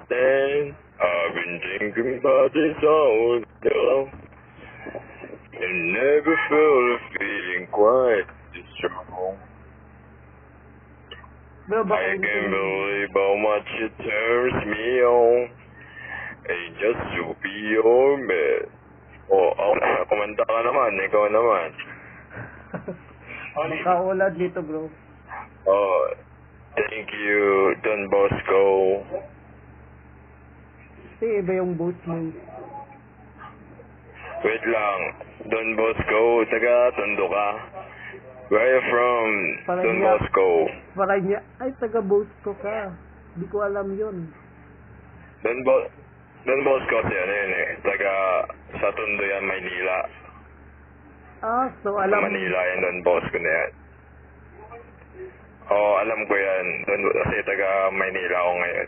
then I've been thinking about this all day. And never felt a feeling quite this strong. Bro, baka I hindi can't ko- believe how much it turns me on. And just to be your man. Oh, kumanta ka naman, ikaw naman. Makaulad dito, bro. Oh, thank you, Don Bosco. Kasi iba yung boat mo. Wait lang, Don Bosco, taga Tondo ka. Where are you from, Parang Don niya- Bosco? Parang niya, ay, taga-boat ko ka. Di ko alam yun. Don Bosco kasi ano yun eh, taga sa Tondo yan, Maynila. Ah, so Sa alam Manila yan, Don Bosco na yan. Oo, alam ko yan, kasi taga Maynila ako ngayon.